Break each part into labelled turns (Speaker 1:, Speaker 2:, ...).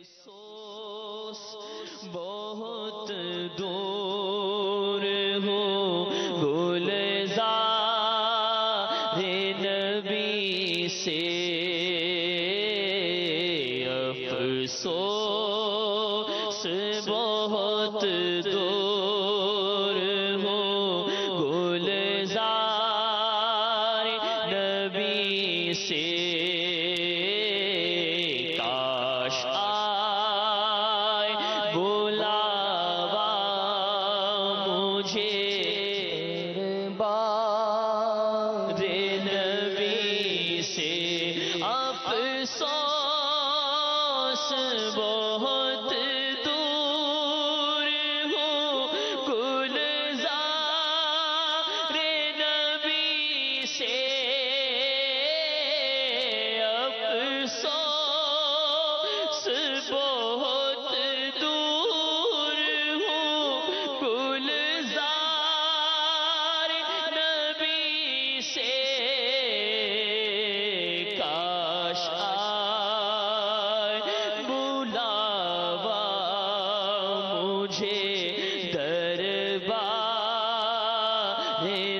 Speaker 1: افسوس بہت دور ہو گلزار نبی سے، افسوس بہت دور ہو گلزار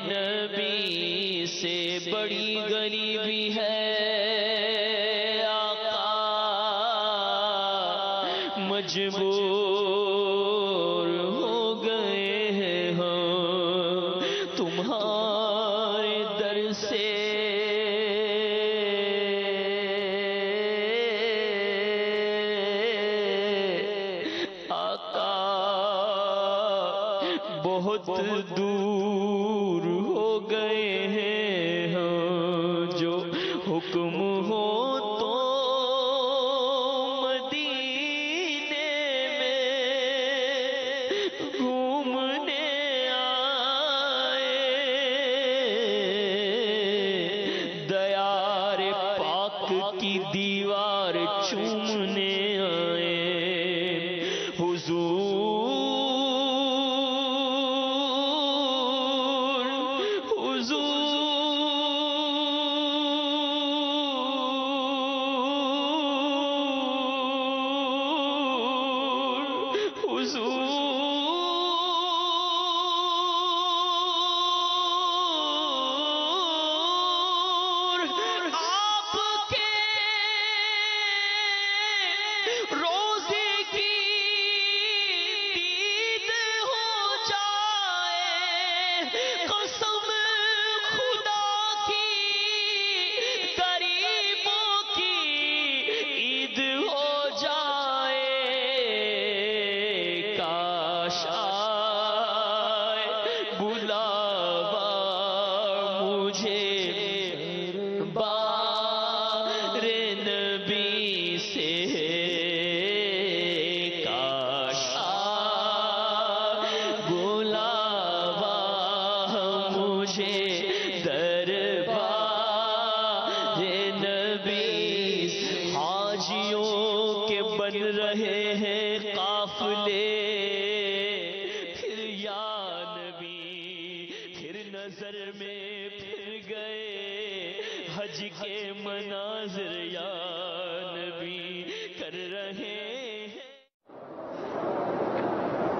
Speaker 1: نبی سے، بڑی غریبی ہے آقا، مجبور ہو گئے ہیں ہم تمہارے در سے، آقا بہت دور ہو گئے ہیں، حکم ہو تو مدینے میں گھومنے آئے، دیار پاک کی دیوار چومنے آئے، حضور رہے ہیں قافلے، پھر یا نبی پھر نظر میں پھر گئے حج کے مناظر یا نبی کر رہے ہیں۔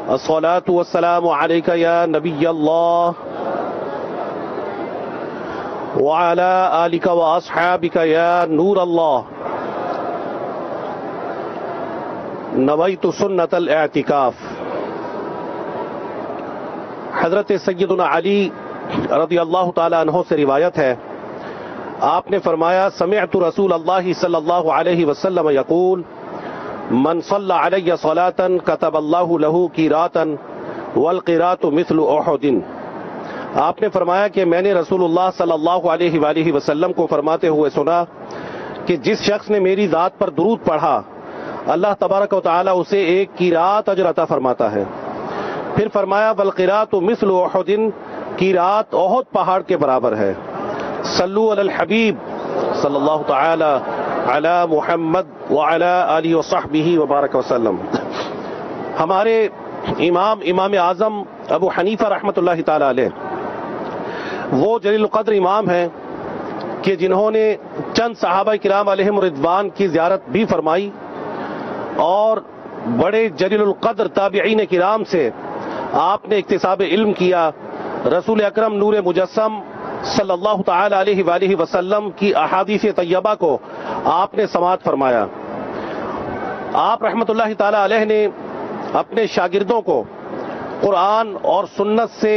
Speaker 2: الصلاة والسلام عليك يا نبي الله وعلى آلك وأصحابك يا نور الله، نویت سنت الاعتکاف۔ حضرت سیدنا علی رضی اللہ تعالی عنہ سے روایت ہے، آپ نے فرمایا سمعت رسول اللہ صلی اللہ علیہ وسلم یقول من صلی علی صلاة کتب اللہ لہ قیراطا والقیراط مثل احد۔ آپ نے فرمایا کہ میں نے رسول اللہ صلی اللہ علیہ وآلہ وسلم کو فرماتے ہوئے سنا کہ جس شخص نے میری ذات پر درود پڑھا اللہ تبارک و تعالی اسے ایک قیراط اجر عطا فرماتا ہے۔ پھر فرمایا والقیراط مثل احد، قیراط احد پہاڑ کے برابر ہے۔ صلو علی الحبیب صلی اللہ تعالی علی محمد وعلی آلہ وصحبہ وبارک وسلم۔ ہمارے امام اعظم ابو حنیفہ رحمۃ اللہ تعالی علیہ وہ جلیل القدر امام ہیں کہ جنہوں نے چند صحابہ کرام علیہم رضوان کی زیارت بھی فرمائی اور بڑے جلیل القدر تابعین کرام سے آپ نے اکتساب علم کیا. رسول اکرم نور مجسم صلی اللہ تعالی علیہ وآلہ وسلم کی احادیث طیبہ کو آپ نے سماعت فرمایا. آپ رحمت اللہ تعالی علیہ نے اپنے شاگردوں کو قرآن اور سنت سے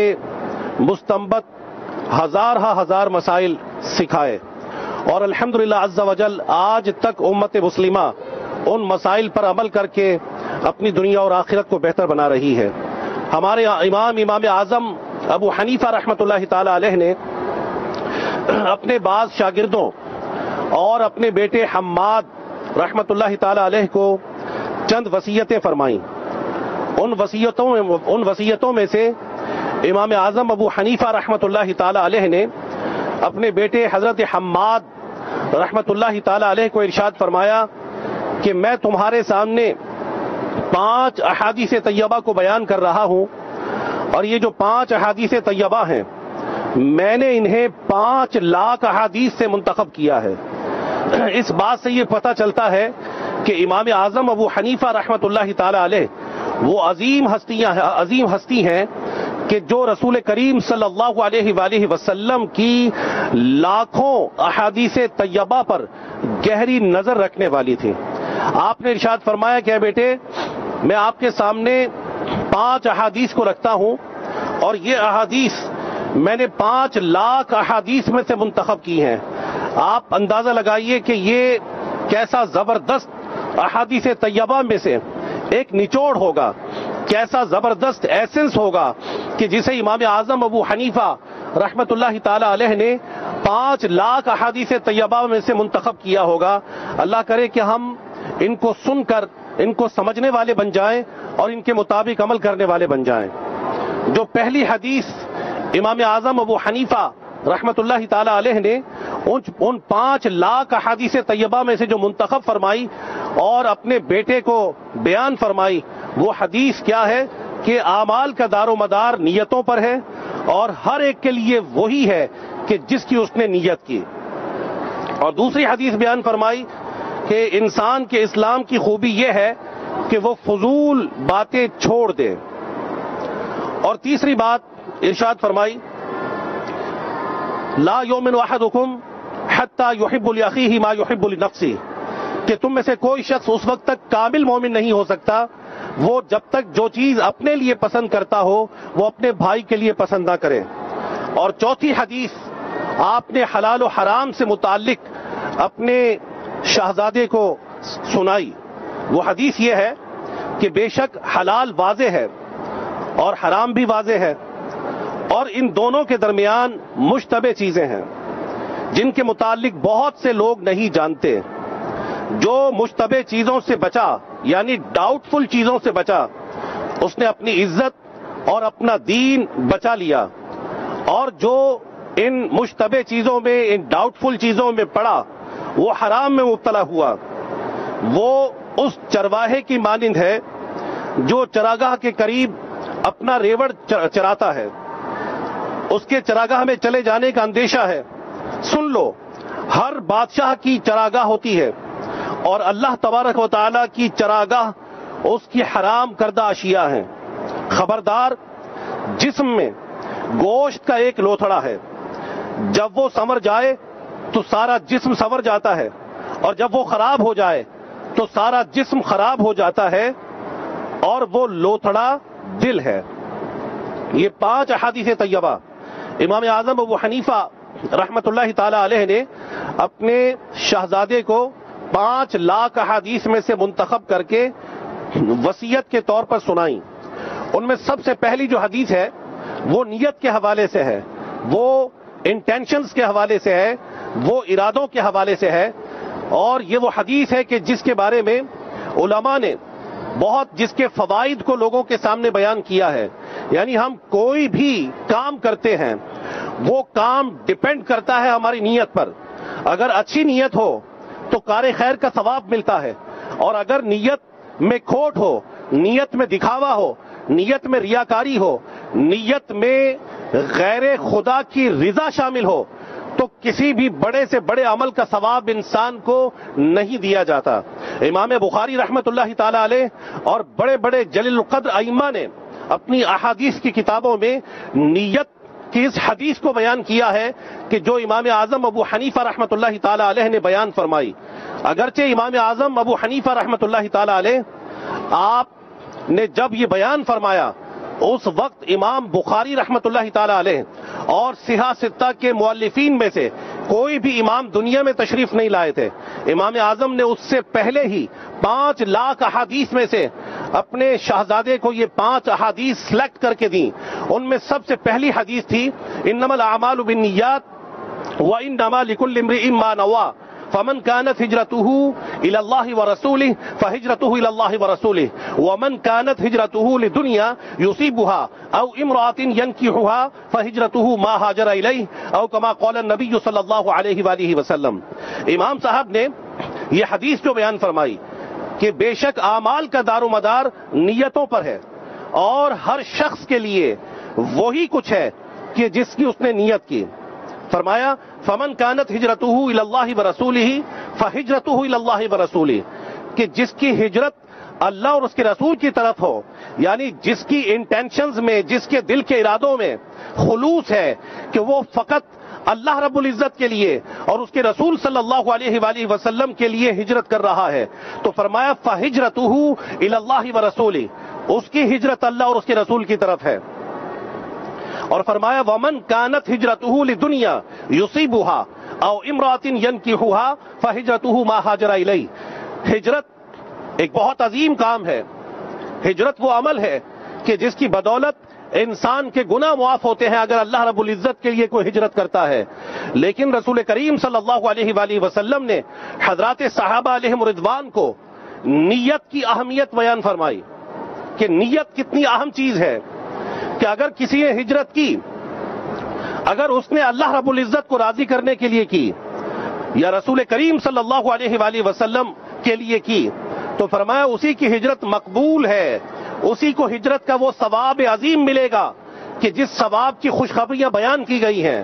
Speaker 2: مستنبط ہزار مسائل سکھائے اور الحمدللہ عز وجل آج تک امت مسلمہ ان مسائل پر عمل کر کے اپنی دنیا اور آخرت کو بہتر بنا رہی ہے. ہمارے امام اعظم ابو حنیفہ رحمت اللہ تعالی علیہ نے اپنے بعض شاگردوں اور اپنے بیٹے حماد رحمت اللہ تعالی علیہ کو چند وصیتیں فرمائیں. ان وصیتوں میں سے امام اعظم ابو حنیفہ رحمت اللہ تعالی علیہ نے اپنے بیٹے حضرت حماد رحمت اللہ تعالی علیہ کو ارشاد فرمایا کہ میں تمہارے سامنے 5 احادیث طیبہ کو بیان کر رہا ہوں، اور یہ جو 5 احادیث طیبہ ہیں میں نے انہیں 5 لاکھ احادیث سے منتخب کیا ہے. اس بات سے یہ پتہ چلتا ہے کہ امام اعظم ابو حنیفہ رحمت اللہ تعالی علیہ وہ عظیم ہستی ہیں کہ جو رسول کریم صلی اللہ علیہ وآلہ وسلم کی لاکھوں احادیث طیبہ پر گہری نظر رکھنے والی تھی. آپ نے ارشاد فرمایا کہ اے بیٹے، میں آپ کے سامنے 5 احادیث کو رکھتا ہوں، اور یہ احادیث میں نے 5 لاکھ احادیث میں سے منتخب کی ہیں. آپ اندازہ لگائیے کہ یہ کیسا زبردست احادیث طیبہ میں سے ایک نچوڑ ہوگا، کیسا زبردست ایسنس ہوگا کہ جسے امام اعظم ابو حنیفہ رحمت اللہ تعالی علیہ نے 5 لاکھ احادیث طیبہ میں سے منتخب کیا ہوگا. اللہ کرے کہ ہم ان کو سن کر ان کو سمجھنے والے بن جائیں اور ان کے مطابق عمل کرنے والے بن جائیں. جو پہلی حدیث امام اعظم ابو حنیفہ رحمت اللہ تعالی علیہ نے ان 5 لاکھ احادیث طیبہ میں سے جو منتخب فرمائی اور اپنے بیٹے کو بیان فرمائی، وہ حدیث کیا ہے کہ اعمال کا دار و مدار نیتوں پر ہے، اور ہر ایک کے لیے وہی ہے کہ جس کی اس نے نیت کی. اور دوسری حدیث بیان فرمائی کہ انسان کے اسلام کی خوبی یہ ہے کہ وہ فضول باتیں چھوڑ دے. اور تیسری بات ارشاد فرمائی لا یؤمن احدکم حتی یحب لاخیہ ما یحب لنفسہ، کہ تم میں سے کوئی شخص اس وقت تک کامل مومن نہیں ہو سکتا وہ جب تک جو چیز اپنے لیے پسند کرتا ہو وہ اپنے بھائی کے لیے پسند نہ کرے. اور چوتھی حدیث آپ نے حلال و حرام سے متعلق اپنے شہزادے کو سنائی. وہ حدیث یہ ہے کہ بے شک حلال واضح ہے اور حرام بھی واضح ہے، اور ان دونوں کے درمیان مشتبہ چیزیں ہیں جن کے متعلق بہت سے لوگ نہیں جانتے. جو مشتبہ چیزوں سے بچا یعنی ڈاؤٹ فل چیزوں سے بچا اس نے اپنی عزت اور اپنا دین بچا لیا، اور جو ان مشتبہ چیزوں میں ان ڈاؤٹ فل چیزوں میں پڑا وہ حرام میں مبتلا ہوا. وہ اس چرواہے کی مانند ہے جو چراگاہ کے قریب اپنا ریوڑ چراتا ہے، اس کے چراگاہ میں چلے جانے کا اندیشہ ہے. سن لو، ہر بادشاہ کی چراگاہ ہوتی ہے، اور اللہ تبارک و تعالی کی چراگاہ اس کی حرام کردہ اشیاء ہیں. خبردار، جسم میں گوشت کا ایک لوتھڑا ہے، جب وہ سنور جائے تو سارا جسم سنور جاتا ہے، اور جب وہ خراب ہو جائے تو سارا جسم خراب ہو جاتا ہے، اور وہ لوتھڑا دل ہے. یہ 5 احادیث طیبہ امام اعظم ابو حنیفہ رحمت اللہ تعالی علیہ نے اپنے شہزادے کو 5 لاکھ احادیث میں سے منتخب کر کے وصیت کے طور پر سنائیں. ان میں سب سے پہلی جو حدیث ہے وہ نیت کے حوالے سے ہے، وہ انٹینشنز کے حوالے سے ہے، وہ ارادوں کے حوالے سے ہے. اور یہ وہ حدیث ہے کہ جس کے بارے میں علماء نے جس کے فوائد کو لوگوں کے سامنے بیان کیا ہے. یعنی ہم کوئی بھی کام کرتے ہیں وہ کام ڈیپینڈ کرتا ہے ہماری نیت پر. اگر اچھی نیت ہو تو کار خیر کا ثواب ملتا ہے، اور اگر نیت میں کھوٹ ہو، نیت میں دکھاوا ہو، نیت میں ریاکاری ہو، نیت میں غیر خدا کی رضا شامل ہو تو کسی بھی بڑے سے بڑے عمل کا ثواب انسان کو نہیں دیا جاتا. امام بخاری رحمت اللہ تعالی علیہ اور بڑے بڑے جلیل القدر ائمہ نے اپنی احادیث کی کتابوں میں نیت کی اس حدیث کو بیان کیا ہے کہ جو امام اعظم ابو حنیفہ رحمت اللہ تعالی علیہ نے بیان فرمائی. اگرچہ امام اعظم ابو حنیفہ رحمت اللہ تعالی علیہ آپ نے جب یہ بیان فرمایا اس وقت امام بخاری رحمت اللہ تعالی علیہ اور صحاح ستہ کے مؤلفین میں سے کوئی بھی امام دنیا میں تشریف نہیں لائے تھے. امام اعظم نے اس سے پہلے ہی 5 لاکھ احادیث میں سے اپنے شہزادے کو یہ 5 احادیث سلیکٹ کر کے دیں. ان میں سب سے پہلی حدیث تھی انما الاعمال بالنیات وانما لكل امرئ ما نوى فمن كانت هجرته الى الله ورسوله فهجرته الى الله ورسوله ومن كانت هجرته لدنيا يصيبها او امرأة ينكحها فهجرته ما هاجر اليه او كما قال النبي صلی اللہ علیہ وآلہ وسلم. امام صاحب نے یہ حدیث جو بیان فرمائی کہ بے شک اعمال کا دار و مدار نیتوں پر ہے اور ہر شخص کے لیے وہی کچھ ہے کہ جس کی اس نے نیت کی. فرمایا فمن کانت ہجرتہ الی اللہ ورسولہ فہجرتہ الی اللہ ورسولہ کہ جس کی ہجرت اللہ اور اس کے رسول کی طرف ہو، یعنی جس کی انٹینشنز میں، جس کے دل کے ارادوں میں خلوص ہے کہ وہ فقط اللہ رب العزت کے لیے اور اس کے رسول صلی اللہ علیہ وآلہ وسلم کے لیے ہجرت کر رہا ہے، تو فرمایا فہجرتہ الی اللہ ورسولہ اس کی ہجرت اللہ اور اس کے رسول کی طرف ہے. اور فرمایا ومن کانت ہجرتہ لدنیا یصیبها او امرأۃ ینکحها فہجرتہ ما ہاجر الیہ. ہجرت ایک بہت عظیم کام ہے. ہجرت وہ عمل ہے کہ جس کی بدولت انسان کے گناہ معاف ہوتے ہیں اگر اللہ رب العزت کے لیے کوئی ہجرت کرتا ہے. لیکن رسول کریم صلی اللہ علیہ وآلہ وسلم نے حضرات صحابہ علیہم رضوان کو نیت کی اہمیت بیان فرمائی کہ نیت کتنی اہم چیز ہے کہ اگر کسی نے ہجرت کی، اگر اس نے اللہ رب العزت کو راضی کرنے کے لیے کی یا رسول کریم صلی اللہ علیہ وآلہ وسلم کے لیے کی، تو فرمایا اسی کی ہجرت مقبول ہے، اسی کو ہجرت کا وہ ثواب عظیم ملے گا کہ جس ثواب کی خوشخبریاں بیان کی گئی ہیں.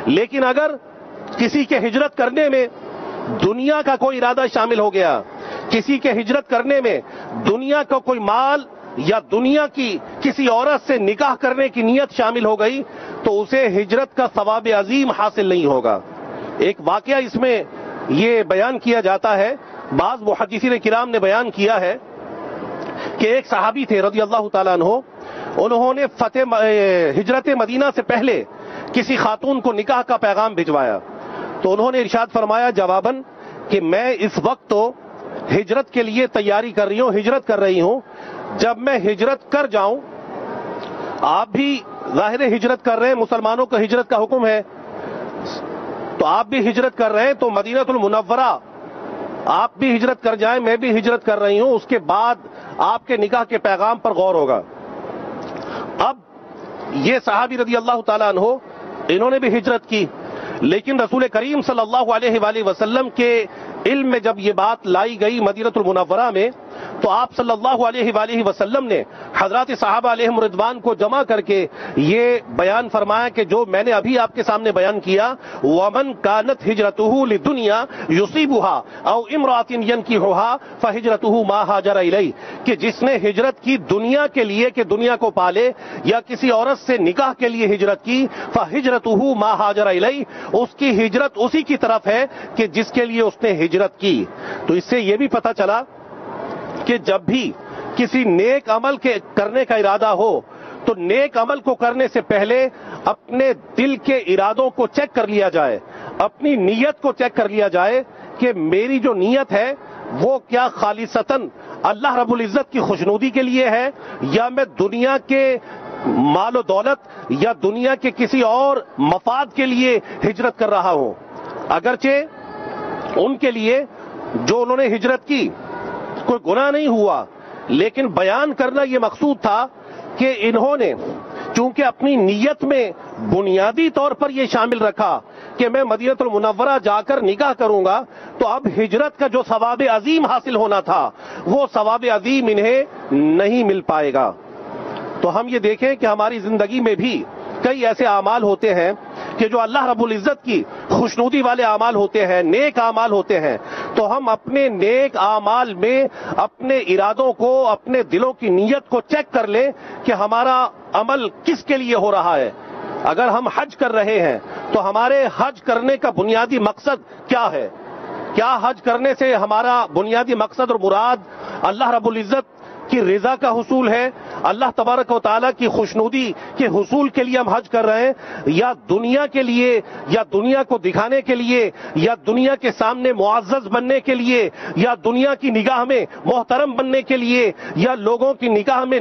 Speaker 2: لیکن اگر کسی کے ہجرت کرنے میں دنیا کا کوئی ارادہ شامل ہو گیا، کسی کے ہجرت کرنے میں دنیا کا کوئی مال یا دنیا کی کسی عورت سے نکاح کرنے کی نیت شامل ہو گئی، تو اسے ہجرت کا ثواب عظیم حاصل نہیں ہوگا. ایک واقعہ اس میں یہ بیان کیا جاتا ہے، بعض محدثین کرام نے بیان کیا ہے کہ ایک صحابی تھے رضی اللہ تعالیٰ عنہ، انہوں نے ہجرت مدینہ سے پہلے کسی خاتون کو نکاح کا پیغام بھجوایا، تو انہوں نے ارشاد فرمایا جواباً کہ میں اس وقت تو ہجرت کے لیے تیاری کر رہی ہوں، ہجرت کر رہی ہوں، جب میں ہجرت کر جاؤں، آپ بھی ظاہر ہجرت کر رہے ہیں، مسلمانوں کو ہجرت کا حکم ہے، تو آپ بھی ہجرت کر رہے ہیں تو مدینہ المنورہ آپ بھی ہجرت کر جائیں، میں بھی ہجرت کر رہی ہوں، اس کے بعد آپ کے نکاح کے پیغام پر غور ہوگا. اب یہ صحابی رضی اللہ تعالیٰ عنہ انہوں نے بھی ہجرت کی، لیکن رسول کریم صلی اللہ علیہ وآلہ وسلم کے علم میں جب یہ بات لائی گئی مدینہ المنورہ میں، تو آپ صلی اللہ علیہ وآلہ وسلم نے حضرات صحابہ علیہم رضوان کو جمع کر کے یہ بیان فرمایا کہ جو میں نے ابھی آپ کے سامنے بیان کیا، ومن کانت ہجرتہ لدنیا یصیبها او امرأۃ ینکحها فہجرتہ ما ہاجر الیہ کہ جس نے ہجرت کی دنیا کے لیے کہ دنیا کو پالے یا کسی عورت سے نکاح کے لیے ہجرت کی، فہجرتہ ما ہاجر الیہ اس کی ہجرت اسی کی طرف ہے کہ جس کے لیے اس نے ہجرت کی. تو اس سے یہ بھی پتہ چلا کہ جب بھی کسی نیک عمل کے کرنے کا ارادہ ہو تو نیک عمل کو کرنے سے پہلے اپنے دل کے ارادوں کو چیک کر لیا جائے، اپنی نیت کو چیک کر لیا جائے کہ میری جو نیت ہے وہ کیا خالصتاً اللہ رب العزت کی خوشنودی کے لیے ہے یا میں دنیا کے مال و دولت یا دنیا کے کسی اور مفاد کے لیے ہجرت کر رہا ہوں. اگرچہ ان کے لیے جو انہوں نے ہجرت کی کوئی گناہ نہیں ہوا، لیکن بیان کرنا یہ مقصود تھا کہ انہوں نے چونکہ اپنی نیت میں بنیادی طور پر یہ شامل رکھا کہ میں مدینہ المنورہ جا کر نکاح کروں گا، تو اب ہجرت کا جو ثواب عظیم حاصل ہونا تھا وہ ثواب عظیم انہیں نہیں مل پائے گا. تو ہم یہ دیکھیں کہ ہماری زندگی میں بھی کئی ایسے اعمال ہوتے ہیں کہ جو اللہ رب العزت کی خوشنودی والے اعمال ہوتے ہیں، نیک اعمال ہوتے ہیں، تو ہم اپنے نیک اعمال میں اپنے ارادوں کو، اپنے دلوں کی نیت کو چیک کر لیں کہ ہمارا عمل کس کے لیے ہو رہا ہے۔ اگر ہم حج کر رہے ہیں تو ہمارے حج کرنے کا بنیادی مقصد کیا ہے؟ کیا حج کرنے سے ہمارا بنیادی مقصد اور مراد اللہ رب العزت کی رضا کا حصول ہے، اللہ تبارک و تعالیٰ کی خوشنودی کے حصول کے لیے ہم حج کر رہے ہیں، یا دنیا کے لیے، یا دنیا کو دکھانے کے لیے، یا دنیا کے سامنے معزز بننے کے لیے، یا دنیا کی نگاہ میں محترم بننے کے لیے، یا لوگوں کی نگاہ میں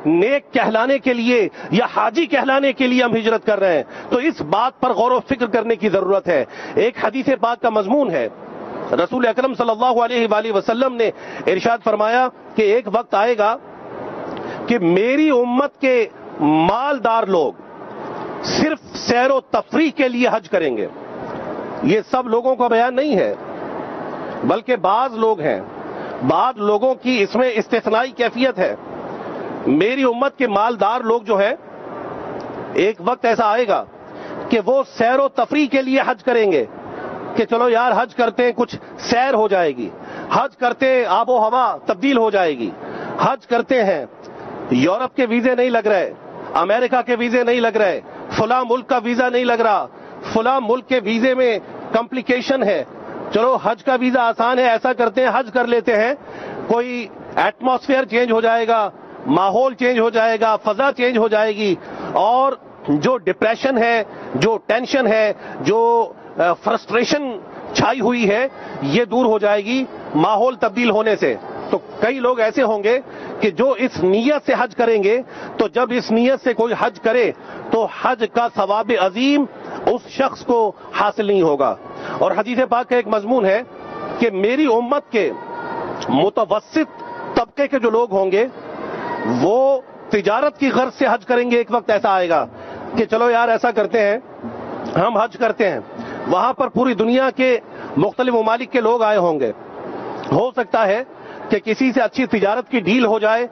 Speaker 2: نیک کہلانے کے لیے، یا حاجی کہلانے کے لیے ہم ہجرت کر رہے ہیں؟ تو اس بات پر غور و فکر کرنے کی ضرورت ہے۔ ایک حدیث پاک کا مضمون ہے، رسول اکرم صلی اللہ علیہ وآلہ وسلم نے ارشاد فرمایا کہ ایک وقت آئے گا کہ میری امت کے مالدار لوگ صرف سیر و تفریح کے لیے حج کریں گے۔ یہ سب لوگوں کا بیان نہیں ہے، بلکہ بعض لوگ ہیں، بعض لوگوں کی اس میں استثنائی کیفیت ہے۔ میری امت کے مالدار لوگ جو ہیں، ایک وقت ایسا آئے گا کہ وہ سیر و تفریح کے لیے حج کریں گے کہ چلو یار حج کرتے ہیں، کچھ سیر ہو جائے گی، حج کرتے آب و ہوا تبدیل ہو جائے گی، حج کرتے ہیں، یورپ کے ویزے نہیں لگ رہے، امریکہ کے ویزے نہیں لگ رہے، فلاں ملک کا ویزا نہیں لگ رہا، فلاں ملک کے ویزے میں کمپلیکیشن ہے، چلو حج کا ویزا آسان ہے، ایسا کرتے ہیں حج کر لیتے ہیں، کوئی ایٹماسفیئر چینج ہو جائے گا، ماحول چینج ہو جائے گا، فضا چینج ہو جائے گی، اور جو ڈپریشن ہے، جو ٹینشن ہے، جو فرسٹریشن چھائی ہوئی ہے، یہ دور ہو جائے گی ماحول تبدیل ہونے سے۔ تو کئی لوگ ایسے ہوں گے کہ جو اس نیت سے حج کریں گے، تو جب اس نیت سے کوئی حج کرے تو حج کا ثواب عظیم اس شخص کو حاصل نہیں ہوگا۔ اور حدیث پاک کا ایک مضمون ہے کہ میری امت کے متوسط طبقے کے جو لوگ ہوں گے وہ تجارت کی غرض سے حج کریں گے۔ ایک وقت ایسا آئے گا کہ چلو یار ایسا کرتے ہیں، ہم حج کرتے ہیں، وہاں پر پوری دنیا کے مختلف ممالک کے لوگ آئے ہوں گے، ہو سکتا ہے کہ کسی سے اچھی تجارت کی ڈیل ہو جائے،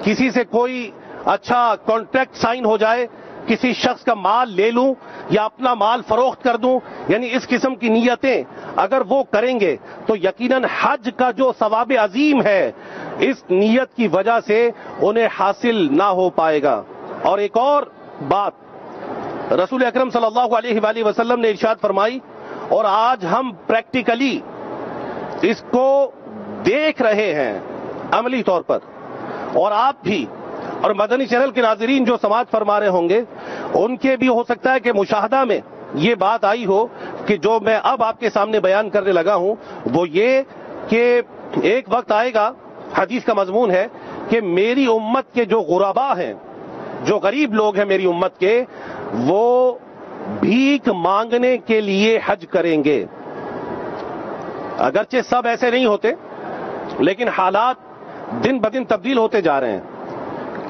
Speaker 2: کسی سے کوئی اچھا کانٹریکٹ سائن ہو جائے، کسی شخص کا مال لے لوں یا اپنا مال فروخت کر دوں، یعنی اس قسم کی نیتیں اگر وہ کریں گے تو یقیناً حج کا جو ثواب عظیم ہے اس نیت کی وجہ سے انہیں حاصل نہ ہو پائے گا۔ اور ایک اور بات رسول اکرم صلی اللہ علیہ وآلہ وسلم نے ارشاد فرمائی، اور آج ہم پریکٹیکلی اس کو دیکھ رہے ہیں عملی طور پر، اور آپ بھی اور مدنی چینل کے ناظرین جو سماعت فرما رہے ہوں گے ان کے بھی ہو سکتا ہے کہ مشاہدہ میں یہ بات آئی ہو کہ جو میں اب آپ کے سامنے بیان کرنے لگا ہوں، وہ یہ کہ ایک وقت آئے گا، حدیث کا مضمون ہے کہ میری امت کے جو غربا ہیں، جو غریب لوگ ہیں میری امت کے، وہ بھیک مانگنے کے لیے حج کریں گے۔ اگرچہ سب ایسے نہیں ہوتے، لیکن حالات دن بدن تبدیل ہوتے جا رہے ہیں۔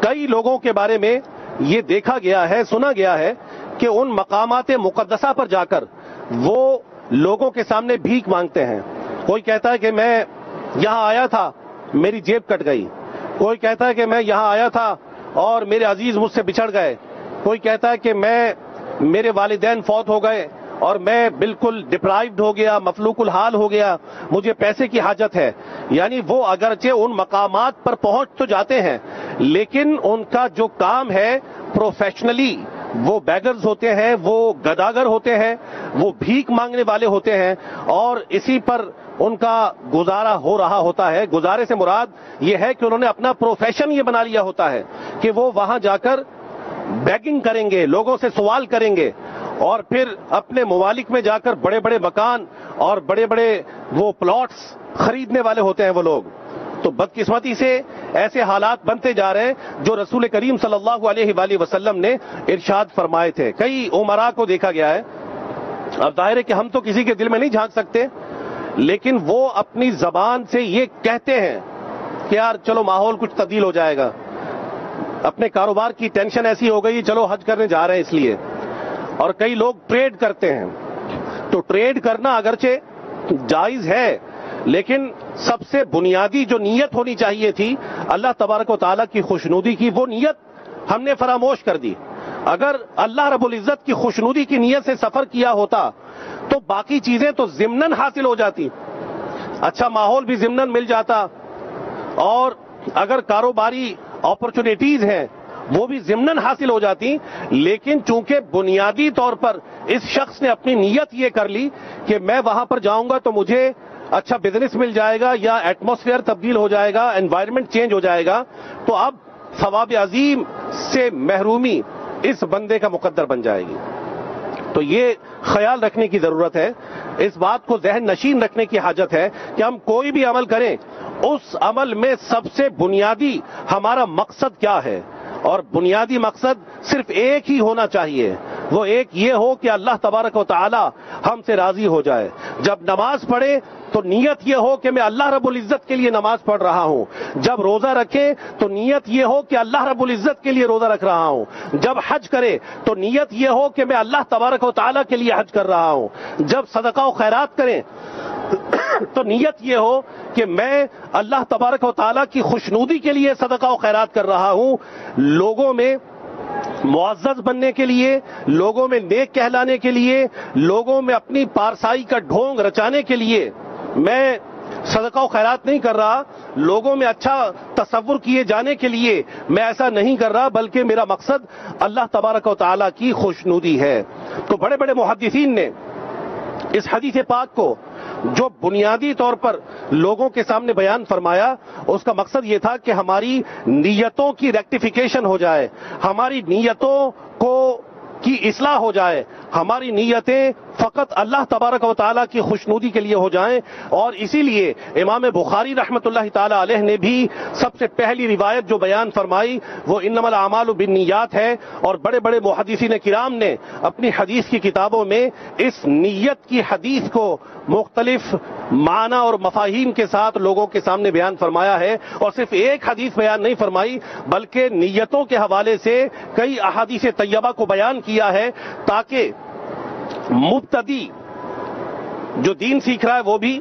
Speaker 2: کئی لوگوں کے بارے میں یہ دیکھا گیا ہے، سنا گیا ہے کہ ان مقامات مقدسہ پر جا کر وہ لوگوں کے سامنے بھیک مانگتے ہیں۔ کوئی کہتا ہے کہ میں یہاں آیا تھا، میری جیب کٹ گئی، کوئی کہتا ہے کہ میں یہاں آیا تھا اور میرے عزیز مجھ سے بچھڑ گئے، کوئی کہتا ہے کہ میرے والدین فوت ہو گئے اور میں بالکل ڈپرائیوڈ ہو گیا، مفلوق الحال ہو گیا، مجھے پیسے کی حاجت ہے۔ یعنی وہ اگرچہ ان مقامات پر پہنچ تو جاتے ہیں، لیکن ان کا جو کام ہے پروفیشنلی وہ بیگرز ہوتے ہیں، وہ گداگر ہوتے ہیں، وہ بھیک مانگنے والے ہوتے ہیں، اور اسی پر ان کا گزارا ہو رہا ہوتا ہے۔ گزارے سے مراد یہ ہے کہ انہوں نے اپنا پروفیشن یہ بنا لیا ہوتا ہے کہ وہ وہاں جا کر بیگنگ کریں گے، لوگوں سے سوال کریں گے، اور پھر اپنے ممالک میں جا کر بڑے بڑے مکان اور بڑے بڑے وہ پلاٹس خریدنے والے ہوتے ہیں وہ لوگ۔ تو بدقسمتی سے ایسے حالات بنتے جا رہے ہیں جو رسول کریم صلی اللہ علیہ وآلہ وسلم نے ارشاد فرمائے تھے۔ کئی عمراء کو دیکھا گیا ہے، اب ظاہر ہے کہ ہم تو کسی کے دل میں نہیں جھانک سکتے، لیکن وہ اپنی زبان سے یہ کہتے ہیں کہ یار چلو ماحول کچھ تبدیل ہو جائے گا، اپنے کاروبار کی ٹینشن ایسی ہو گئی، چلو حج کرنے جا رہے ہیں اس لیے۔ اور کئی لوگ ٹریڈ کرتے ہیں، تو ٹریڈ کرنا اگرچہ جائز ہے، لیکن سب سے بنیادی جو نیت ہونی چاہیے تھی اللہ تبارک و تعالیٰ کی خوشنودی کی، وہ نیت ہم نے فراموش کر دی۔ اگر اللہ رب العزت کی خوشنودی کی نیت سے سفر کیا ہوتا تو باقی چیزیں تو ضمناً حاصل ہو جاتی، اچھا ماحول بھی ضمناً مل جاتا، اور اگر کاروباری اپرچونٹیز ہیں وہ بھی ضمناً حاصل ہو جاتی. لیکن چونکہ بنیادی طور پر اس شخص نے اپنی نیت یہ کر لی کہ میں وہاں پر جاؤں گا تو مجھے اچھا بزنس مل جائے گا یا ایٹماسفیئر تبدیل ہو جائے گا، انوائرمنٹ چینج ہو جائے گا، تو اب ثواب عظیم سے محرومی اس بندے کا مقدر بن جائے گی. تو یہ خیال رکھنے کی ضرورت ہے، اس بات کو ذہن نشین رکھنے کی حاجت ہے کہ ہم کوئی بھی عمل کریں اس عمل میں سب سے بنیادی ہمارا مقصد کیا ہے، اور بنیادی مقصد صرف ایک ہی ہونا چاہیے، وہ ایک یہ ہو کہ اللہ تبارک و تعالی ہم سے راضی ہو جائے. جب نماز پڑھے تو نیت یہ ہو کہ میں اللہ رب العزت کے لیے نماز پڑھ رہا ہوں. جب روزہ رکھے تو نیت یہ ہو کہ اللہ رب العزت کے لیے روزہ رکھ رہا ہوں. جب حج کرے تو نیت یہ ہو کہ میں اللہ تبارک و تعالی کے لیے حج کر رہا ہوں. جب صدقہ و خیرات کریں تو نیت یہ ہو کہ میں اللہ تبارک و تعالی کی خوشنودی کے لیے صدقہ و خیرات کر رہا ہوں، لوگوں میں معزز بننے کے لیے، لوگوں میں نیک کہلانے کے لیے، لوگوں میں اپنی پارسائی کا ڈھونگ رچانے کے لیے میں صدقہ و خیرات نہیں کر رہا، لوگوں میں اچھا تصور کیے جانے کے لیے میں ایسا نہیں کر رہا، بلکہ میرا مقصد اللہ تبارک و تعالی کی خوشنودی ہے. تو بڑے بڑے محدثین نے اس حدیث پاک کو جو بنیادی طور پر لوگوں کے سامنے بیان فرمایا، اس کا مقصد یہ تھا کہ ہماری نیتوں کی ریکٹیفیکیشن ہو جائے، ہماری نیتوں کی اصلاح ہو جائے، ہماری نیتیں فقط اللہ تبارک و تعالیٰ کی خوشنودی کے لیے ہو جائیں. اور اسی لیے امام بخاری رحمۃ اللہ تعالی علیہ نے بھی سب سے پہلی روایت جو بیان فرمائی وہ انما الاعمال بالنیات ہے، اور بڑے بڑے محدثین کرام نے اپنی حدیث کی کتابوں میں اس نیت کی حدیث کو مختلف معنی اور مفاہیم کے ساتھ لوگوں کے سامنے بیان فرمایا ہے. اور صرف ایک حدیث بیان نہیں فرمائی بلکہ نیتوں کے حوالے سے کئی احادیث طیبہ کو بیان کیا ہے، تاکہ مبتدی جو دین سیکھ رہا ہے وہ بھی،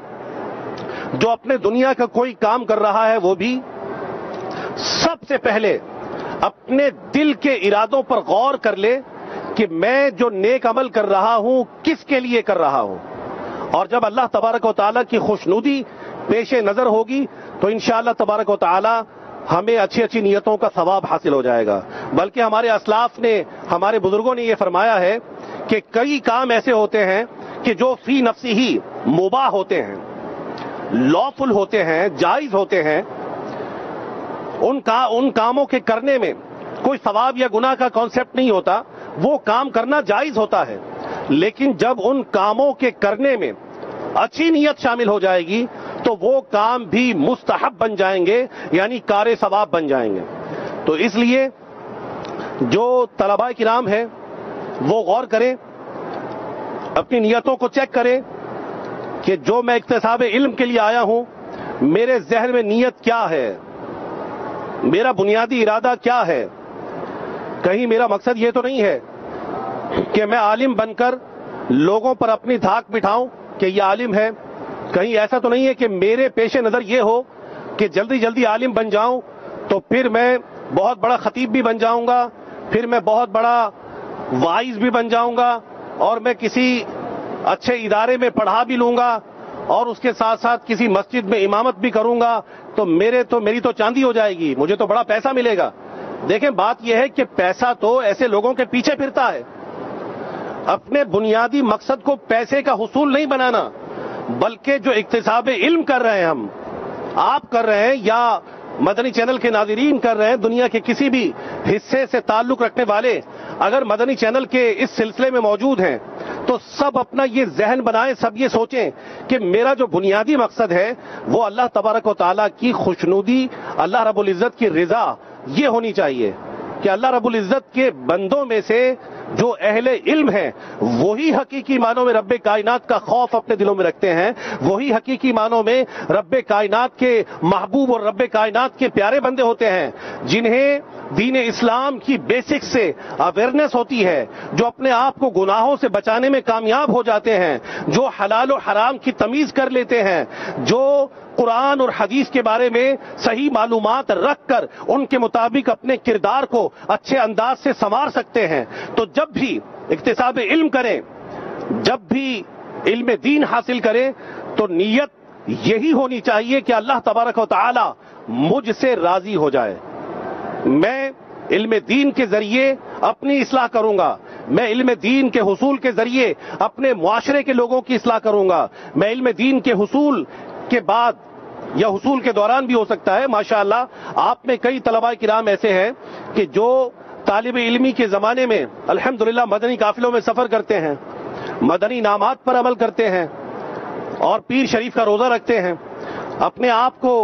Speaker 2: جو اپنے دنیا کا کوئی کام کر رہا ہے وہ بھی، سب سے پہلے اپنے دل کے ارادوں پر غور کر لے کہ میں جو نیک عمل کر رہا ہوں کس کے لیے کر رہا ہوں. اور جب اللہ تبارک و تعالیٰ کی خوشنودی پیش نظر ہوگی تو انشاءاللہ تبارک و تعالیٰ ہمیں اچھی اچھی نیتوں کا ثواب حاصل ہو جائے گا. بلکہ ہمارے اسلاف نے، ہمارے بزرگوں نے یہ فرمایا ہے کہ کئی کام ایسے ہوتے ہیں کہ جو فی نفسی ہی مباح ہوتے ہیں، لافل ہوتے ہیں، جائز ہوتے ہیں، ان کاموں کے کرنے میں کوئی ثواب یا گناہ کا کانسیپٹ نہیں ہوتا، وہ کام کرنا جائز ہوتا ہے. لیکن جب ان کاموں کے کرنے میں اچھی نیت شامل ہو جائے گی تو وہ کام بھی مستحب بن جائیں گے، یعنی کار ثواب بن جائیں گے. تو اس لیے جو طلباء کرام ہیں وہ غور کریں، اپنی نیتوں کو چیک کریں کہ جو میں اکتساب علم کے لیے آیا ہوں میرے ذہن میں نیت کیا ہے، میرا بنیادی ارادہ کیا ہے. کہیں میرا مقصد یہ تو نہیں ہے کہ میں عالم بن کر لوگوں پر اپنی دھاک بٹھاؤں کہ یہ عالم ہے. کہیں ایسا تو نہیں ہے کہ میرے پیش نظر یہ ہو کہ جلدی جلدی عالم بن جاؤں تو پھر میں بہت بڑا خطیب بھی بن جاؤں گا، پھر میں بہت بڑا وائز بھی بن جاؤں گا، اور میں کسی اچھے ادارے میں پڑھا بھی لوں گا، اور اس کے ساتھ ساتھ کسی مسجد میں امامت بھی کروں گا تو میری تو چاندی ہو جائے گی، مجھے تو بڑا پیسہ ملے گا. دیکھیں بات یہ ہے کہ پیسہ تو ایسے لوگوں کے پیچھے پھرتا ہے. اپنے بنیادی مقصد کو پیسے کا حصول نہیں بنانا، بلکہ جو اکتساب علم کر رہے ہیں ہم، آپ کر رہے ہیں یا مدنی چینل کے ناظرین کر رہے ہیں، دنیا کے کسی بھی حصے سے تعلق رکھنے والے اگر مدنی چینل کے اس سلسلے میں موجود ہیں تو سب اپنا یہ ذہن بنائیں، سب یہ سوچیں کہ میرا جو بنیادی مقصد ہے وہ اللہ تبارک و تعالیٰ کی خوشنودی، اللہ رب العزت کی رضا یہ ہونی چاہیے کہ اللہ رب العزت کے بندوں میں سے جو اہل علم ہیں وہی حقیقی معنوں میں رب کائنات کا خوف اپنے دلوں میں رکھتے ہیں، وہی حقیقی معنوں میں رب کائنات کے محبوب اور رب کائنات کے پیارے بندے ہوتے ہیں، جنہیں دین اسلام کی بیسک سے اویئرنیس ہوتی ہے، جو اپنے آپ کو گناہوں سے بچانے میں کامیاب ہو جاتے ہیں، جو حلال و حرام کی تمیز کر لیتے ہیں، جو قرآن اور حدیث کے بارے میں صحیح معلومات رکھ کر ان کے مطابق اپنے کردار کو اچھے انداز سے سنوار سکتے ہیں، تو جب بھی اکتساب علم کریں، جب بھی علم دین حاصل کریں، تو نیت یہی ہونی چاہیے کہ اللہ تبارک و تعالی مجھ سے راضی ہو جائے۔ میں علم دین کے ذریعے اپنی اصلاح کروں گا، میں علم دین کے حصول کے ذریعے اپنے معاشرے کے لوگوں کی اصلاح کروں گا، میں علم دین کے حصول کے بعد یا حصول کے دوران بھی ہو سکتا ہے۔ ماشاءاللہ آپ میں کئی طلباء کرام ایسے ہیں کہ جو طالب علمی کے زمانے میں الحمدللہ مدنی قافلوں میں سفر کرتے ہیں، مدنی انعامات پر عمل کرتے ہیں اور پیر شریف کا روزہ رکھتے ہیں، اپنے آپ کو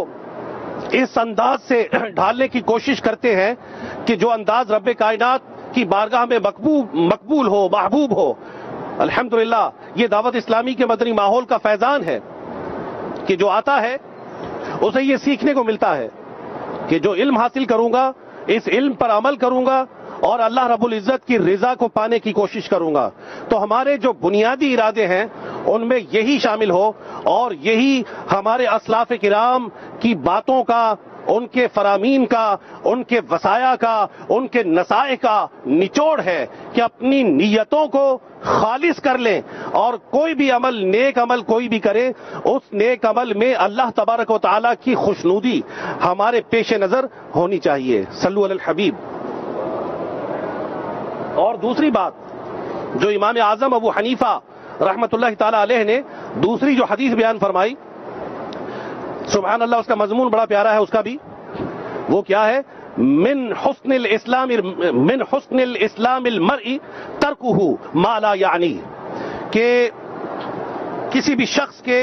Speaker 2: اس انداز سے ڈھالنے کی کوشش کرتے ہیں کہ جو انداز رب کائنات کی بارگاہ میں مقبول ہو، محبوب ہو۔ الحمدللہ یہ دعوت اسلامی کے مدنی ماحول کا فیضان ہے کہ جو آتا ہے اسے یہ سیکھنے کو ملتا ہے کہ جو علم حاصل کروں گا اس علم پر عمل کروں گا اور اللہ رب العزت کی رضا کو پانے کی کوشش کروں گا۔ تو ہمارے جو بنیادی ارادے ہیں ان میں یہی شامل ہو اور یہی ہمارے اسلاف کرام کی باتوں کا، ان کے فرامین کا، ان کے وصایا کا، ان کے نصائح کا نچوڑ ہے کہ اپنی نیتوں کو خالص کر لیں اور کوئی بھی عمل، نیک عمل کوئی بھی کرے، اس نیک عمل میں اللہ تبارک و تعالیٰ کی خوشنودی ہمارے پیش نظر ہونی چاہیے۔ صلو علی الحبیب۔ اور دوسری بات جو امام اعظم ابو حنیفہ رحمت اللہ تعالی علیہ نے دوسری جو حدیث بیان فرمائی، سبحان اللہ، اس کا مضمون بڑا پیارا ہے اس کا بھی، وہ کیا ہے؟ من حسن الاسلام المرء ترکہ ما لا یعنی، کہ کسی بھی شخص کے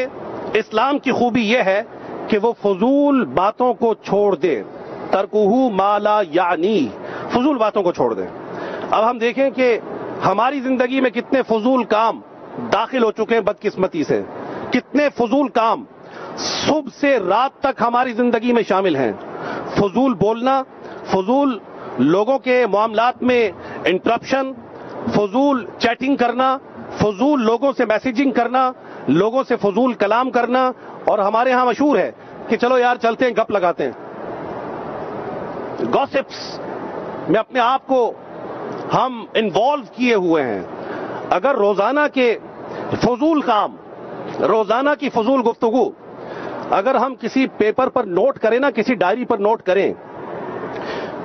Speaker 2: اسلام کی خوبی یہ ہے کہ وہ فضول باتوں کو چھوڑ دے، ترکہ ما لا یعنی، فضول باتوں کو چھوڑ دے۔ اب ہم دیکھیں کہ ہماری زندگی میں کتنے فضول کام داخل ہو چکے ہیں بدقسمتی سے، کتنے فضول کام صبح سے رات تک ہماری زندگی میں شامل ہیں۔ فضول بولنا، فضول لوگوں کے معاملات میں انٹرپشن، فضول چیٹنگ کرنا، فضول لوگوں سے میسیجنگ کرنا، لوگوں سے فضول کلام کرنا، اور ہمارے ہاں مشہور ہے کہ چلو یار چلتے ہیں گپ لگاتے ہیں، گوسپس میں اپنے آپ کو ہم انوالو کیے ہوئے ہیں۔ اگر روزانہ کے فضول کام، روزانہ کی فضول گفتگو اگر ہم کسی پیپر پر نوٹ کریں نا، کسی ڈائری پر نوٹ کریں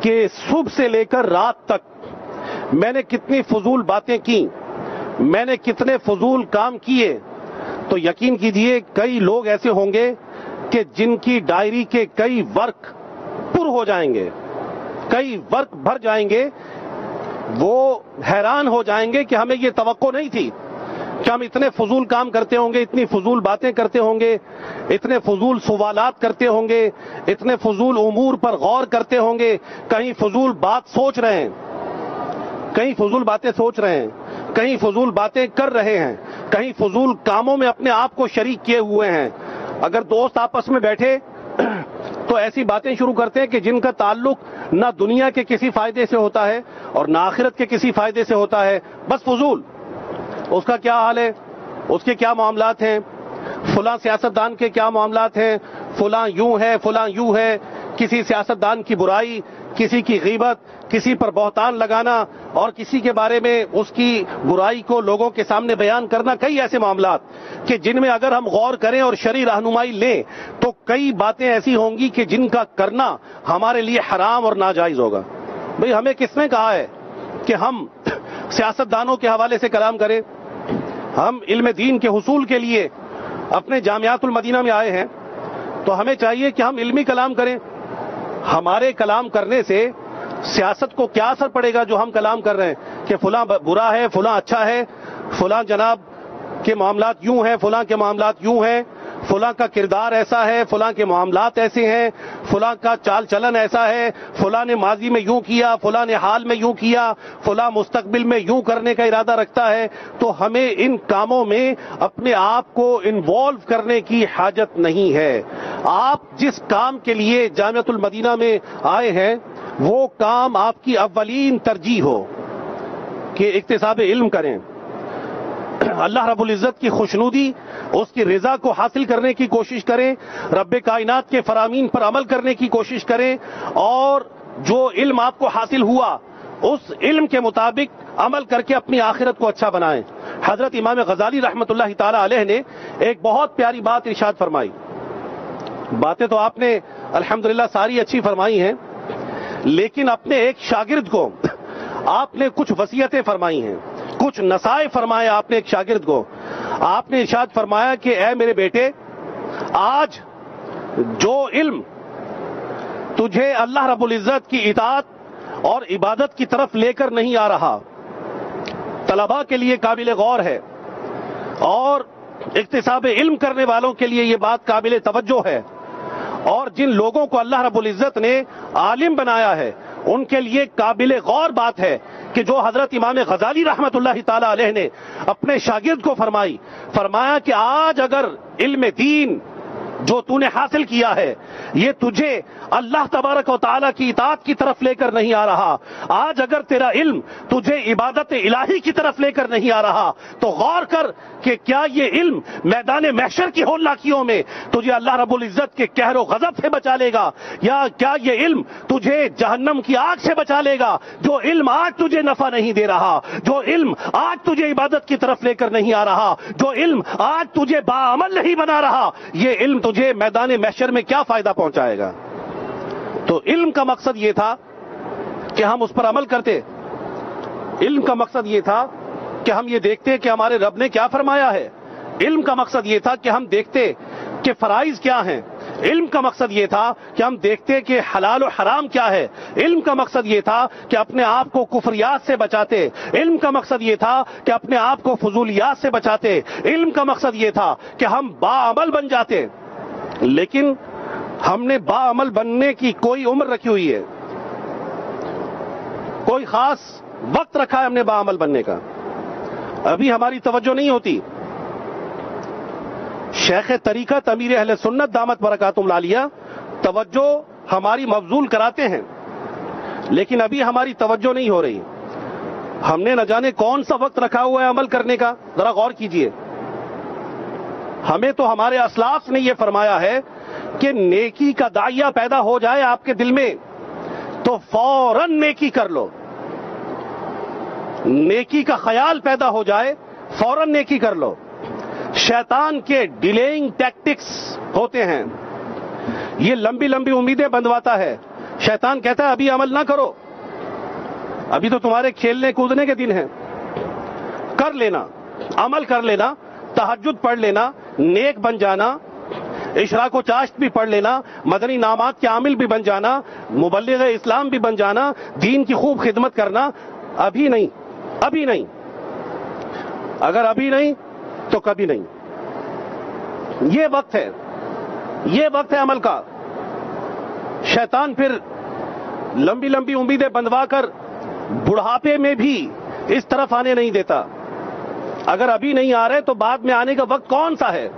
Speaker 2: کہ صبح سے لے کر رات تک میں نے کتنی فضول باتیں کی، میں نے کتنے فضول کام کیے، تو یقین کیجئے کئی لوگ ایسے ہوں گے کہ جن کی ڈائری کے کئی ورق پر ہو جائیں گے، کئی ورق بھر جائیں گے، وہ حیران ہو جائیں گے کہ ہمیں یہ توقع نہیں تھی کہ ہم اتنے فضول کام کرتے ہوں گے، اتنی فضول باتیں کرتے ہوں گے، اتنے فضول سوالات کرتے ہوں گے، اتنے فضول امور پر غور کرتے ہوں گے، کہیں فضول بات سوچ رہے ہیں، کہیں فضول باتیں سوچ رہے ہیں، کہیں فضول باتیں کر رہے ہیں، کہیں فضول کاموں میں اپنے آپ کو شریک کیے ہوئے ہیں۔ اگر دوست آپس میں بیٹھے تو ایسی باتیں شروع کرتے ہیں کہ جن کا تعلق نہ دنیا کے کسی فائدے سے ہوتا ہے اور نہ آخرت کے کسی فائدے سے ہوتا ہے، بس فضول۔ اس کا کیا حال ہے، اس کے کیا معاملات ہیں، فلاں سیاستدان کے کیا معاملات ہیں، فلاں یوں ہے، فلاں یوں ہے، کسی سیاستدان کی برائی، کسی کی غیبت، کسی پر بہتان لگانا اور کسی کے بارے میں اس کی برائی کو لوگوں کے سامنے بیان کرنا، کئی ایسے معاملات کہ جن میں اگر ہم غور کریں اور شرعی رہنمائی لیں تو کئی باتیں ایسی ہوں گی کہ جن کا کرنا ہمارے لیے حرام اور ناجائز ہوگا۔ بھئی ہمیں کس نے کہا ہے کہ ہم سیاستدانوں کے حوالے سے کلام کریں؟ ہم علم دین کے حصول کے لیے اپنے جامعات المدینہ میں آئے ہیں تو ہمیں چاہیے کہ ہم علمی کلام کریں۔ ہمارے کلام کرنے سے سیاست کو کیا اثر پڑے گا جو ہم کلام کر رہے ہیں کہ فلاں برا ہے، فلاں اچھا ہے، فلاں جناب کے معاملات یوں ہیں، فلاں کے معاملات یوں ہیں، فلاں کا کردار ایسا ہے، فلاں کے معاملات ایسے ہیں، فلاں کا چال چلن ایسا ہے، فلاں نے ماضی میں یوں کیا، فلاں نے حال میں یوں کیا، فلاں مستقبل میں یوں کرنے کا ارادہ رکھتا ہے۔ تو ہمیں ان کاموں میں اپنے آپ کو انوالو کرنے کی حاجت نہیں ہے۔ آپ جس کام کے لیے جامعۃ المدینہ میں آئے ہیں وہ کام آپ کی اولین ترجیح ہو کہ اکتساب علم کریں، اللہ رب العزت کی خوشنودی، اس کی رضا کو حاصل کرنے کی کوشش کریں، رب کائنات کے فرامین پر عمل کرنے کی کوشش کریں، اور جو علم آپ کو حاصل ہوا اس علم کے مطابق عمل کر کے اپنی آخرت کو اچھا بنائیں۔ حضرت امام غزالی رحمۃ اللہ تعالی علیہ نے ایک بہت پیاری بات ارشاد فرمائی۔ باتیں تو آپ نے الحمدللہ ساری اچھی فرمائی ہیں، لیکن اپنے ایک شاگرد کو آپ نے کچھ وصیتیں فرمائی ہیں، کچھ نصائح فرمائے آپ نے ایک شاگرد کو۔ آپ نے ارشاد فرمایا کہ اے میرے بیٹے، آج جو علم تجھے اللہ رب العزت کی اطاعت اور عبادت کی طرف لے کر نہیں آ رہا، طلباء کے لیے قابل غور ہے، اور اکتساب علم کرنے والوں کے لیے یہ بات قابل توجہ ہے، اور جن لوگوں کو اللہ رب العزت نے عالم بنایا ہے ان کے لیے قابل غور بات ہے کہ جو حضرت امام غزالی رحمت اللہ تعالی علیہ نے اپنے شاگرد کو فرمایا کہ آج اگر علم دین جو تو نے حاصل کیا ہے یہ تجھے اللہ تبارک و تعالیٰ کی اطاعت کی طرف لے کر نہیں آ رہا، آج اگر تیرا علم تجھے عبادت الہی کی طرف لے کر نہیں آ رہا، تو غور کر کہ کیا یہ علم میدان محشر کی ہولناکیوں میں تجھے اللہ رب العزت کے قہر و غضب سے بچا لے گا، یا کیا یہ علم تجھے جہنم کی آگ سے بچا لے گا۔ جو علم آج تجھے نفع نہیں دے رہا، جو علم آج تجھے عبادت کی طرف لے کر نہیں آ رہا، جو علم آج تجھے باعمل نہیں بنا رہا، یہ علم تجھے میدان محشر میں کیا فائدہ پہنچائے گا؟ تو علم کا مقصد یہ تھا کہ ہم اس پر عمل کرتے، علم کا مقصد یہ تھا کہ ہم یہ دیکھتے کہ ہمارے رب نے کیا فرمایا ہے، علم کا مقصد یہ تھا کہ ہم دیکھتے کہ فرائض کیا ہیں، علم کا مقصد یہ تھا کہ ہم دیکھتے کہ حلال و حرام کیا ہے، علم کا مقصد یہ تھا کہ اپنے آپ کو کفریات سے بچاتے، علم کا مقصد یہ تھا کہ اپنے آپ کو فضولیات سے بچاتے، علم کا مقصد یہ تھا کہ ہم باعمل بن جاتے۔ لیکن ہم نے باعمل بننے کی کوئی عمر رکھی ہوئی ہے، کوئی خاص وقت رکھا ہے ہم نے باعمل بننے کا، ابھی ہماری توجہ نہیں ہوتی۔ شیخ طریقت امیر اہل سنت دامت برکاتہم العالیہ توجہ ہماری مبذول کراتے ہیں، لیکن ابھی ہماری توجہ نہیں ہو رہی۔ ہم نے نہ جانے کون سا وقت رکھا ہوا ہے عمل کرنے کا، ذرا غور کیجئے۔ ہمیں تو ہمارے اسلاف نے یہ فرمایا ہے کہ نیکی کا داعیہ پیدا ہو جائے آپ کے دل میں تو فوراً نیکی کر لو، نیکی کا خیال پیدا ہو جائے فوراً نیکی کر لو۔ شیطان کے ڈیلیئنگ ٹیکٹکس ہوتے ہیں، یہ لمبی لمبی امیدیں بندھواتا ہے۔ شیطان کہتا ہے ابھی عمل نہ کرو، ابھی تو تمہارے کھیلنے کودنے کے دن ہیں، کر لینا، عمل کر لینا، تہجد پڑھ لینا، نیک بن جانا، اشراق و چاشت بھی پڑھ لینا، مدنی نامات کے عامل بھی بن جانا، مبلغ اسلام بھی بن جانا، دین کی خوب خدمت کرنا۔ ابھی نہیں، ابھی نہیں، اگر ابھی نہیں تو کبھی نہیں۔ یہ وقت ہے، یہ وقت ہے عمل کا۔ شیطان پھر لمبی لمبی امیدیں بندھوا کر بڑھاپے میں بھی اس طرف آنے نہیں دیتا۔ اگر ابھی نہیں آ رہے تو بعد میں آنے کا وقت کون سا ہے؟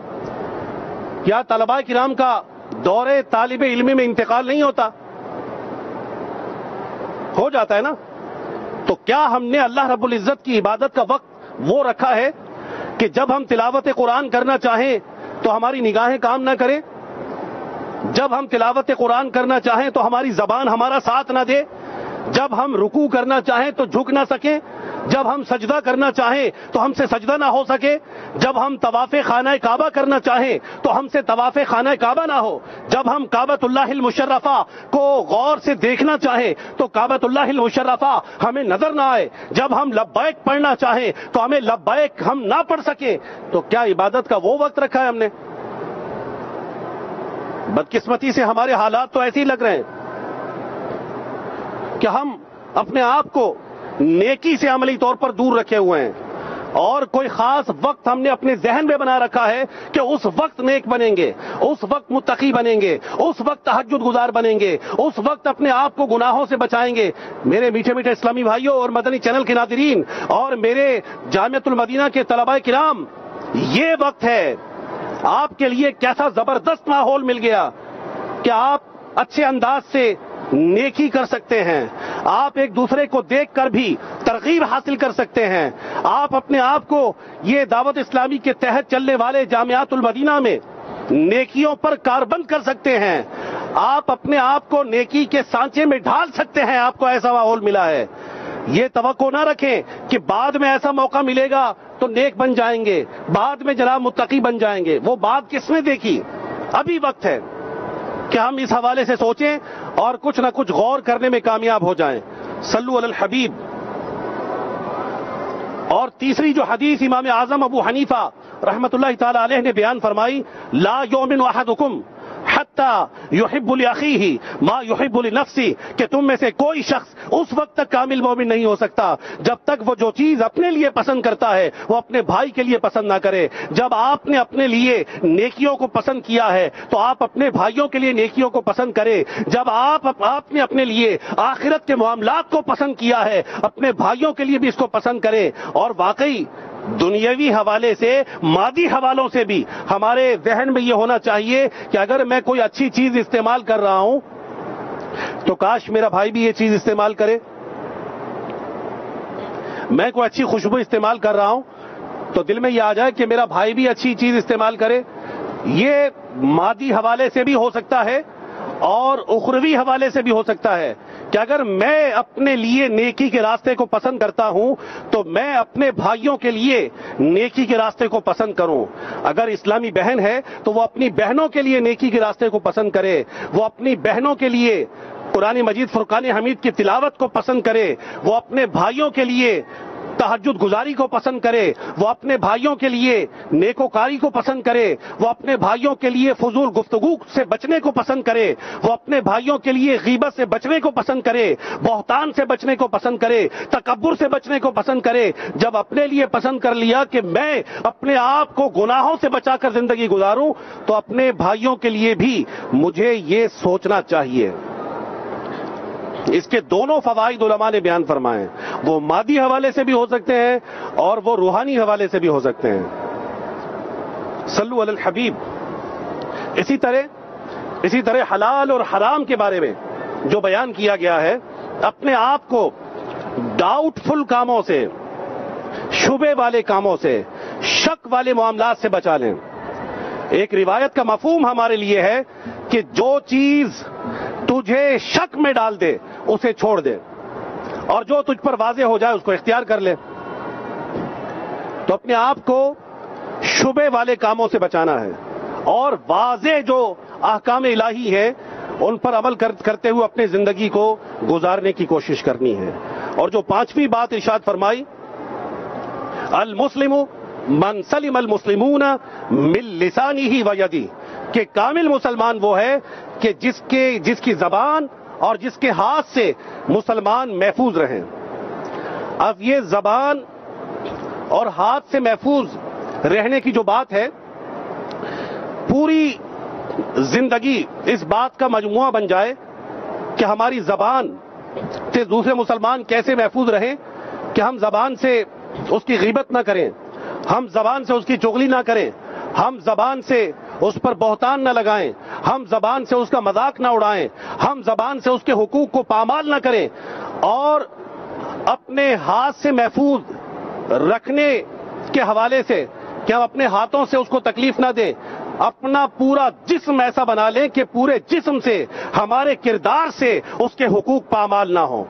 Speaker 2: کیا طلباء کرام کا دور طالب علم میں انتقال نہیں ہوتا؟ ہو جاتا ہے نا۔ تو کیا ہم نے اللہ رب العزت کی عبادت کا وقت وہ رکھا ہے کہ جب ہم تلاوت قرآن کرنا چاہیں تو ہماری نگاہیں کام نہ کریں، جب ہم تلاوت قرآن کرنا چاہیں تو ہماری زبان ہمارا ساتھ نہ دے، جب ہم رکوع کرنا چاہیں تو جھک نہ سکیں، جب ہم سجدہ کرنا چاہیں تو ہم سے سجدہ نہ ہو سکے، جب ہم طواف خانہ کعبہ کرنا چاہیں تو ہم سے طواف خانہ کعبہ نہ ہو، جب ہم کعبۃ اللہ المشرفہ کو غور سے دیکھنا چاہیں تو کعبۃ اللہ المشرفہ ہمیں نظر نہ آئے، جب ہم لبیک پڑھنا چاہیں تو ہمیں لبیک ہم نہ پڑھ سکیں، تو کیا عبادت کا وہ وقت رکھا ہے ہم نے؟ بدقسمتی سے ہمارے حالات تو ایسے ہی لگ رہے ہیں کہ ہم اپنے آپ کو نیکی سے عملی طور پر دور رکھے ہوئے ہیں، اور کوئی خاص وقت ہم نے اپنے ذہن میں بنا رکھا ہے کہ اس وقت نیک بنیں گے، اس وقت متقی بنیں گے، اس وقت تہجد گزار بنیں گے، اس وقت اپنے آپ کو گناہوں سے بچائیں گے۔ میرے میٹھے میٹھے اسلامی بھائیوں اور مدنی چینل کے ناظرین اور میرے جامعۃ المدینہ کے طلباء کرام، یہ وقت ہے۔ آپ کے لیے کیسا زبردست ماحول مل گیا کہ آپ اچھے انداز سے نیکی کر سکتے ہیں، آپ ایک دوسرے کو دیکھ کر بھی ترغیب حاصل کر سکتے ہیں، آپ اپنے آپ کو یہ دعوت اسلامی کے تحت چلنے والے جامعات المدینہ میں نیکیوں پر کاربند کر سکتے ہیں، آپ اپنے آپ کو نیکی کے سانچے میں ڈھال سکتے ہیں، آپ کو ایسا ماحول ملا ہے۔ یہ توقع نہ رکھیں کہ بعد میں ایسا موقع ملے گا تو نیک بن جائیں گے، بعد میں جناب متقی بن جائیں گے۔ وہ بات کس نے دیکھی؟ ابھی وقت ہے کہ ہم اس حوالے سے سوچیں اور کچھ نہ کچھ غور کرنے میں کامیاب ہو جائیں۔ صلو علی الحبیب۔ اور تیسری جو حدیث امام اعظم ابو حنیفہ رحمت اللہ تعالی علیہ نے بیان فرمائی، لا یؤمن احدکم حتی یحب لاخیہ ما یحب لنفسہ، کہ تم میں سے کوئی شخص اس وقت تک کامل مومن نہیں ہو سکتا جب تک وہ جو چیز اپنے لیے پسند کرتا ہے وہ اپنے بھائی کے لیے پسند نہ کرے۔ جب آپ نے اپنے لیے نیکیوں کو پسند کیا ہے تو آپ اپنے بھائیوں کے لیے نیکیوں کو پسند کریں۔ جب آپ نے اپنے لیے آخرت کے معاملات کو پسند کیا ہے اپنے بھائیوں کے لیے بھی اس کو پسند کریں۔ اور واقعی دنیاوی حوالے سے، مادی حوالوں سے بھی ہمارے ذہن میں یہ ہونا چاہیے کہ اگر میں کوئی اچھی چیز استعمال کر رہا ہوں تو کاش میرا بھائی بھی یہ چیز استعمال کرے۔ میں کوئی اچھی خوشبو استعمال کر رہا ہوں تو دل میں یہ آ جائے کہ میرا بھائی بھی اچھی چیز استعمال کرے۔ یہ مادی حوالے سے بھی ہو سکتا ہے اور اخروی حوالے سے بھی ہو سکتا ہے کہ اگر میں اپنے لیے نیکی کے راستے کو پسند کرتا ہوں تو میں اپنے بھائیوں کے لیے نیکی کے راستے کو پسند کروں۔ اگر اسلامی بہن ہے تو وہ اپنی بہنوں کے لیے نیکی کے راستے کو پسند کرے، وہ اپنی بہنوں کے لیے قرآن مجید فرقان حمید کی تلاوت کو پسند کرے، وہ اپنے بھائیوں کے لیے تہجد گزاری کو پسند کرے، وہ اپنے بھائیوں کے لیے نیکوکاری کو پسند کرے، وہ اپنے بھائیوں کے لیے فضول گفتگو سے بچنے کو پسند کرے، وہ اپنے بھائیوں کے لیے غیبت سے بچنے کو پسند کرے، بہتان سے بچنے کو پسند کرے، تکبر سے بچنے کو پسند کرے۔ جب اپنے لیے پسند کر لیا کہ میں اپنے آپ کو گناہوں سے بچا کر زندگی گزاروں تو اپنے بھائیوں کے لیے بھی مجھے یہ سوچنا چاہیے۔ اس کے دونوں فوائد علماء نے بیان فرمائے، وہ مادی حوالے سے بھی ہو سکتے ہیں اور وہ روحانی حوالے سے بھی ہو سکتے ہیں۔ صلو علی الحبیب۔ اسی طرح حلال اور حرام کے بارے میں جو بیان کیا گیا ہے، اپنے آپ کو ڈاؤٹ فل کاموں سے، شبے والے کاموں سے، شک والے معاملات سے بچا لیں۔ ایک روایت کا مفہوم ہمارے لیے ہے کہ جو چیز تجھے شک میں ڈال دے اسے چھوڑ دے اور جو تجھ پر واضح ہو جائے اس کو اختیار کر لے۔ تو اپنے آپ کو شبے والے کاموں سے بچانا ہے اور واضح جو احکام الہی ہے ان پر عمل کرتے ہوئے اپنی زندگی کو گزارنے کی کوشش کرنی ہے۔ اور جو پانچویں بات ارشاد فرمائی، المسلم من سلم المسلمون من لسانہ و یدہ، کہ کامل مسلمان وہ ہے کہ جس کی زبان اور جس کے ہاتھ سے مسلمان محفوظ رہیں۔ اب یہ زبان اور ہاتھ سے محفوظ رہنے کی جو بات ہے، پوری زندگی اس بات کا مجموعہ بن جائے کہ ہماری زبان سے دوسرے مسلمان کیسے محفوظ رہیں، کہ ہم زبان سے اس کی غیبت نہ کریں، ہم زبان سے اس کی چغلی نہ کریں، ہم زبان سے اس پر بہتان نہ لگائیں، ہم زبان سے اس کا مذاق نہ اڑائیں، ہم زبان سے اس کے حقوق کو پامال نہ کریں، اور اپنے ہاتھ سے محفوظ رکھنے کے حوالے سے کہ ہم اپنے ہاتھوں سے اس کو تکلیف نہ دیں، اپنا پورا جسم ایسا بنا لیں کہ پورے جسم سے، ہمارے کردار سے اس کے حقوق پامال نہ ہوں۔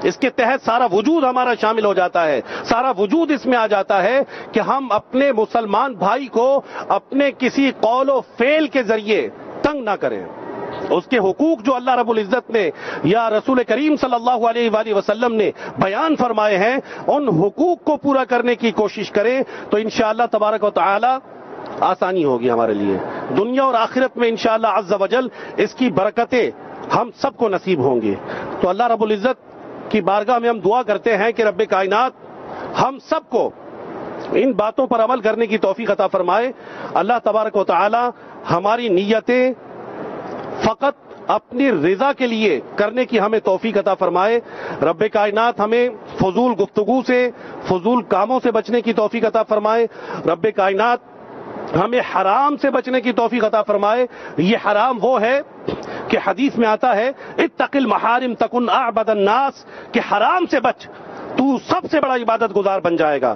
Speaker 2: اس کے تحت سارا وجود ہمارا شامل ہو جاتا ہے، سارا وجود اس میں آ جاتا ہے کہ ہم اپنے مسلمان بھائی کو اپنے کسی قول و فعل کے ذریعے تنگ نہ کریں۔ اس کے حقوق جو اللہ رب العزت نے یا رسول کریم صلی اللہ علیہ وآلہ وسلم نے بیان فرمائے ہیں، ان حقوق کو پورا کرنے کی کوشش کریں تو انشاءاللہ تبارک و تعالی آسانی ہوگی ہمارے لیے دنیا اور آخرت میں، انشاءاللہ عز و جل اس کی برکتیں ہم سب کو نصیب ہوں گی۔ تو اللہ رب العزت کی بارگاہ میں ہم دعا کرتے ہیں کہ رب کائنات ہم سب کو ان باتوں پر عمل کرنے کی توفیق عطا فرمائے۔ اللہ تبارک و تعالی ہماری نیتیں فقط اپنی رضا کے لیے کرنے کی ہمیں توفیق عطا فرمائے۔ رب کائنات ہمیں فضول گفتگو سے، فضول کاموں سے بچنے کی توفیق عطا فرمائے۔ رب کائنات ہمیں حرام سے بچنے کی توفیق عطا فرمائے. یہ حرام وہ ہے کہ حدیث میں آتا ہے اتق المحارم تکن اعبد الناس، کہ حرام سے بچ تو سب سے بڑا عبادت گزار بن جائے گا.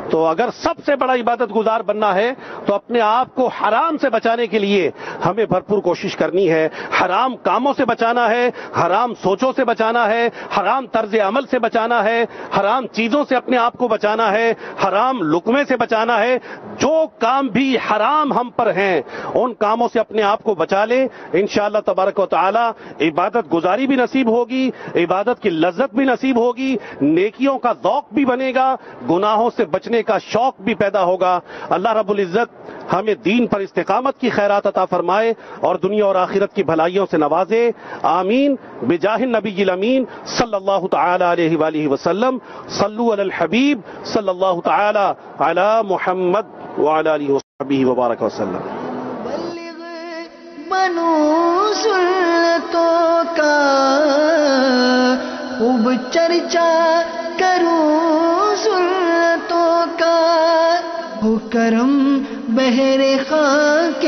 Speaker 2: تو اگر سب سے بڑا عبادت گزار بننا ہے تو اپنے آپ کو حرام سے بچانے کے لیے ہمیں بھرپور کوشش کرنی ہے. حرام کاموں سے بچانا ہے، حرام سوچوں سے بچانا ہے، حرام طرز عمل سے بچانا ہے، حرام چیزوں سے اپنے آپ کو بچانا ہے، حرام لقمے سے بچانا ہے. جو کام بھی حرام ہم پر ہیں ان کاموں سے اپنے آپ کو بچا لیں. انشاءاللہ تبارک و تعالی عبادت گزاری بھی نصیب ہوگی، عبادت کی لذت بھی نصیب ہوگی، نیکیوں کا ذوق بھی بنے گا، گناہوں سے بچنے کا شوق بھی پیدا ہوگا. اللہ رب العزت ہمیں دین پر استقامت کی خیرات عطا فرمائے اور دنیا اور آخرت کی بھلائیوں سے نوازے. آمین بجاہ النبی الامین صلی اللہ تعالی علیہ وآلہ وسلم. صلو علی الحبیب صلی اللہ تعالی علی محمد وعلی آلہ وصحبہ وبارک وسلم.
Speaker 3: بنو سنتوں کا خوب چرچا کروں سنتوں کا، ہو کرم بہر خاک